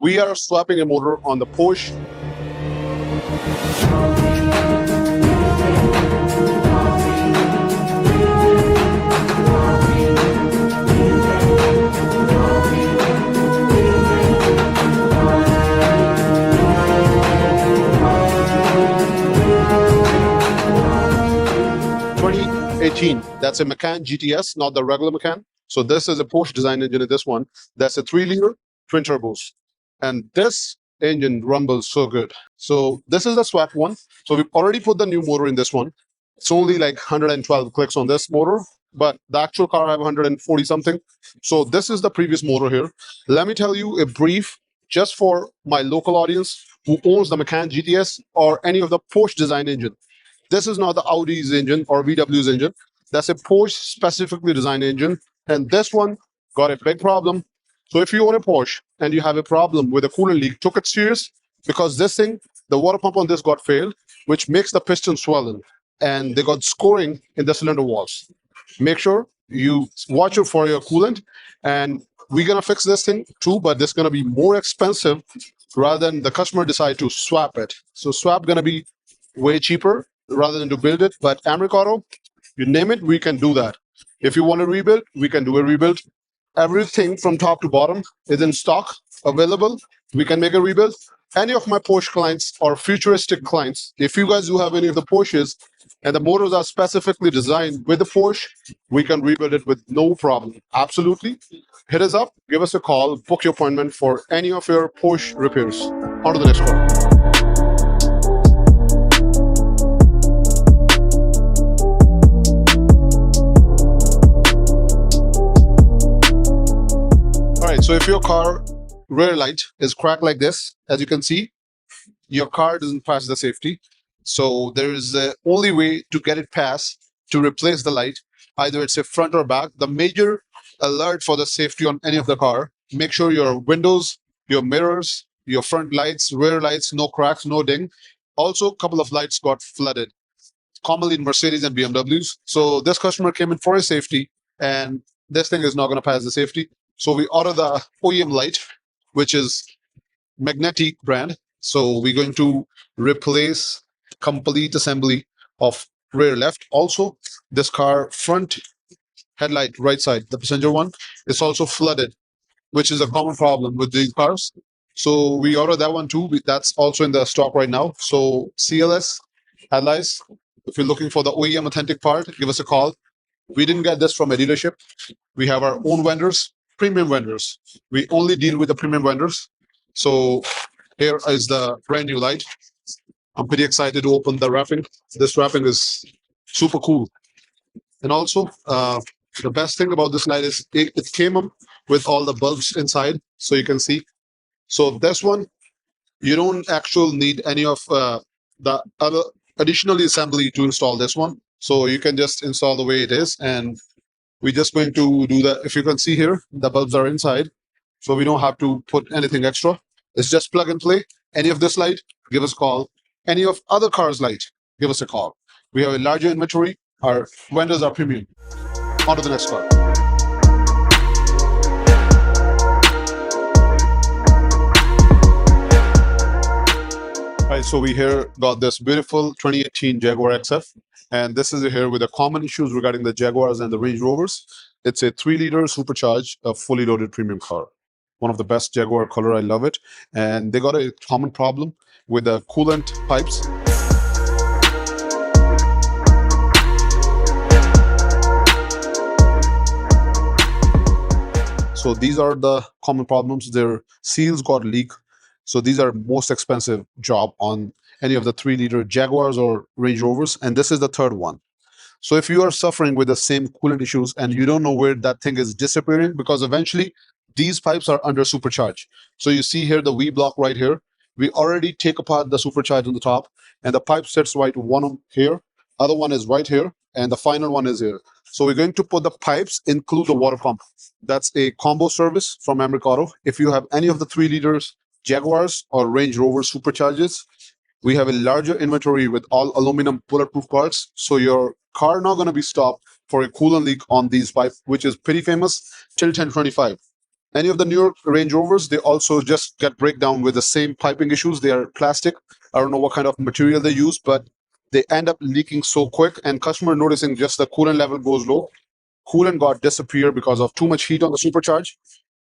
We are swapping a motor on the Porsche. That's a Macan GTS, not the regular Macan. So this is a Porsche design engine in this one. That's a 3-liter twin turbos. And this engine rumbles so good. So this is the swap one. So we've already put the new motor in this one. It's only like 112 clicks on this motor, but the actual car have 140 something. So this is the previous motor here. Let me tell you a brief just for my local audience who owns the Macan GTS or any of the Porsche design engine. This is not the Audi's engine or VW's engine. That's a Porsche specifically designed engine. And this one got a big problem. So if you own a Porsche and you have a problem with a coolant leak, took it serious because this thing, the water pump on this got failed, which makes the piston swollen. And they got scoring in the cylinder walls. Make sure you watch it for your coolant. And we're going to fix this thing too, but this is going to be more expensive rather than the customer decide to swap it. So swap going to be way cheaper rather than to build it. But America Auto, you name it, we can do that. If you want to rebuild, we can do a rebuild. Everything from top to bottom is in stock, available. We can make a rebuild. Any of my Porsche clients or futuristic clients, if you guys do have any of the Porsches and the motors are specifically designed with the Porsche, we can rebuild it with no problem. Absolutely. Hit us up, give us a call, book your appointment for any of your Porsche repairs. On to the next one. So if your car rear light is cracked like this, as you can see, your car doesn't pass the safety. So there is the only way to get it passed to replace the light. Either it's a front or back. The major alert for the safety on any of the car, make sure your windows, your mirrors, your front lights, rear lights, no cracks, no ding. Also, a couple of lights got flooded, commonly in Mercedes and BMWs. So this customer came in for his safety and this thing is not going to pass the safety. So we order the OEM light, which is magnetic brand. So we're going to replace complete assembly of rear left. Also, this car front headlight right side, the passenger one, is also flooded, which is a common problem with these cars. So we order that one too. That's also in the stock right now. So CLS headlights, if you're looking for the OEM authentic part, give us a call. We didn't get this from a dealership. We have our own vendors. Premium vendors. We only deal with the premium vendors. So here is the brand new light. I'm pretty excited to open the wrapping. This wrapping is super cool. And also, the best thing about this light is it came up with all the bulbs inside, so you can see. So this one, you don't actually need any of the other additional assembly to install this one. So you can just install the way it is, and we're just going to do that. If you can see here, the bulbs are inside, so we don't have to put anything extra. It's just plug and play. Any of this light, give us a call. Any of other cars' light, give us a call. We have a larger inventory. Our vendors are premium. On to the next car. All right, so we here got this beautiful 2018 Jaguar XF. And this is here with the common issues regarding the Jaguars and the Range Rovers. It's a 3-liter supercharged, a fully loaded premium car. One of the best Jaguar color. I love it. And they got a common problem with the coolant pipes. So these are the common problems. Their seals got leak. So these are most expensive job on any of the 3-liter Jaguars or Range Rovers. And this is the third one. So if you are suffering with the same coolant issues and you don't know where that thing is disappearing, because eventually these pipes are under supercharge. So you see here the V block right here. We already take apart the supercharge on the top and the pipe sits right one here, other one is right here, and the final one is here. So we're going to put the pipes, include the water pump. That's a combo service from America Auto. If you have any of the 3-liters Jaguars or Range Rover superchargers, we have a larger inventory with all aluminum bulletproof parts. So your car not going to be stopped for a coolant leak on these pipes, which is pretty famous till 1025. Any of the newer Range Rovers, they also just get breakdown with the same piping issues. They are plastic. I don't know what kind of material they use, but they end up leaking so quick, and customer noticing just the coolant level goes low. Coolant got disappear because of too much heat on the supercharge.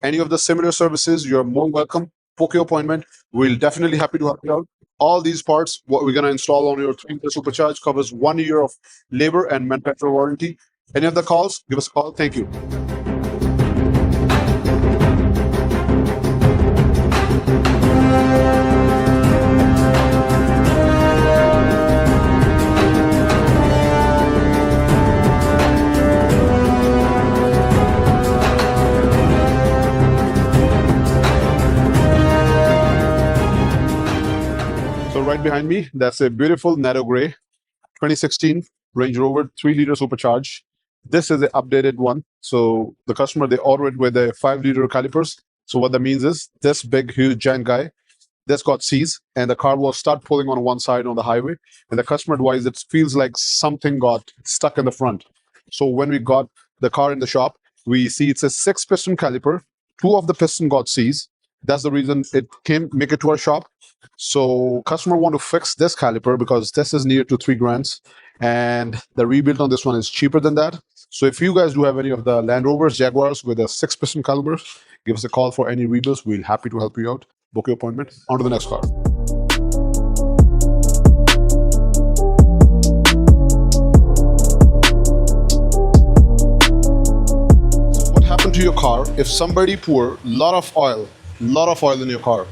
Any of the similar services, you're more welcome. Book your appointment. We'll definitely happy to help you out. All these parts, what we're gonna install on your 3-liter supercharge, covers 1 year of labor and manufacturer warranty. Any of the calls, give us a call. Thank you. So right behind me, that's a beautiful Nano Gray 2016 Range Rover 3-liter supercharge. This is the updated one. So the customer, they ordered it with a 5-liter calipers. So what that means is this big, huge, giant guy, this got seized, and the car will start pulling on one side on the highway. And the customer advised it feels like something got stuck in the front. So when we got the car in the shop, we see it's a 6-piston caliper. 2 of the piston got seized. That's the reason it came make it to our shop. So customer want to fix this caliper because this is near to 3 grand, and the rebuild on this one is cheaper than that. So if you guys do have any of the Land Rovers, Jaguars with a 6-piston caliber, give us a call for any rebuilds. We'll happy to help you out. Book your appointment. On to the next car. What happened to your car if somebody pour lot of oil in your car?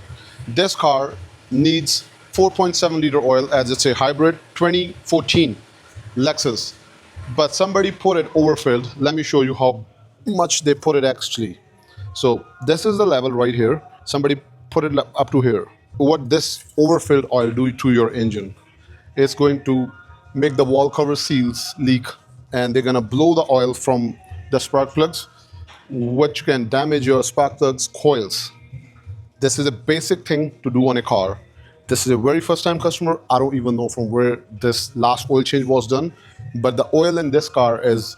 This car needs 4.7-liter oil, as it's a hybrid 2014 Lexus, but somebody put it overfilled. Let me show you how much they put it actually. So this is the level right here. Somebody put it up to here. What this overfilled oil do to your engine? It's going to make the wall cover seals leak, and they're gonna blow the oil from the spark plugs, which can damage your spark plugs coils. This is a basic thing to do on a car. This is a very first time customer. I don't even know from where this last oil change was done, but the oil in this car is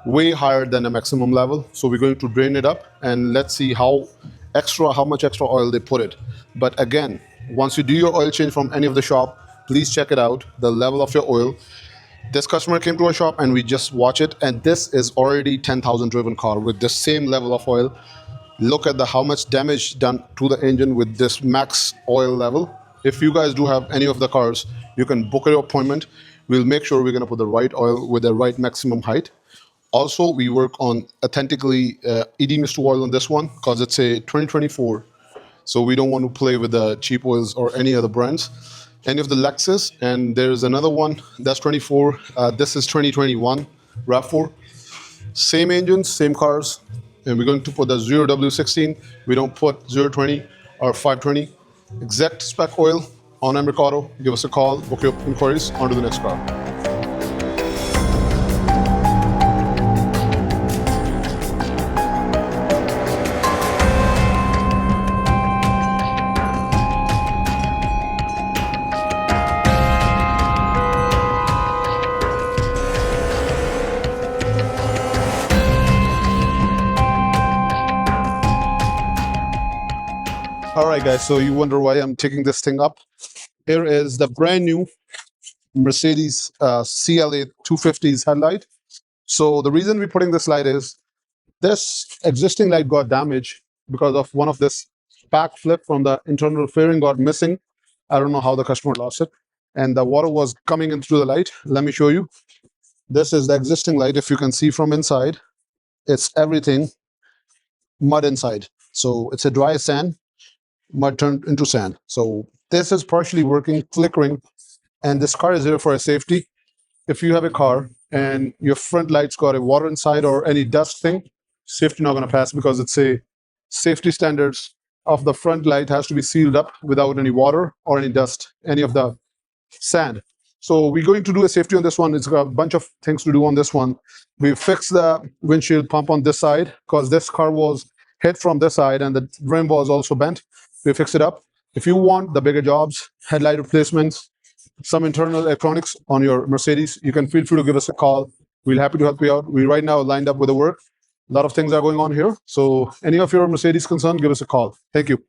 way higher than the maximum level. So we're going to drain it up and let's see how much extra oil they put it. But again, once you do your oil change from any of the shop, please check it out, the level of your oil. This customer came to our shop and we just watch it, and this is already 10,000 driven car with the same level of oil. Look at how much damage done to the engine with this max oil level. If you guys do have any of the cars, you can book your appointment. We'll make sure we're going to put the right oil with the right maximum height. Also, we work on authentically ED Mist oil on this one because it's a 2024. So we don't want to play with the cheap oils or any other brands. Any of the Lexus, and there's another one that's 24. This is 2021 RAV4. Same engines, same cars. And we're going to put the 0W16. We don't put 020 or 520. Exact spec oil on Mercado. Give us a call, book your inquiries. On to the next car. All right, guys, so you wonder why I'm taking this thing up. Here is the brand new Mercedes CLA 250's headlight. So the reason we're putting this light is this existing light got damaged because of one of this spark flip from the internal fairing got missing. I don't know how the customer lost it. And the water was coming in through the light. Let me show you. This is the existing light. If you can see from inside, it's everything mud inside. So it's a dry sand. Mud turned into sand. So this is partially working, flickering, and this car is here for a safety. If you have a car and your front light's got a water inside or any dust thing, safety not going to pass because it's a safety standards of the front light has to be sealed up without any water or any dust, any of the sand. So we're going to do a safety on this one. It's got a bunch of things to do on this one. We fixed the windshield pump on this side because this car was hit from this side and the rim was also bent. We fix it up. If you want the bigger jobs, headlight replacements, some internal electronics on your Mercedes, you can feel free to give us a call. We're happy to help you out. We right now lined up with the work. A lot of things are going on here. So any of your Mercedes concern, give us a call. Thank you.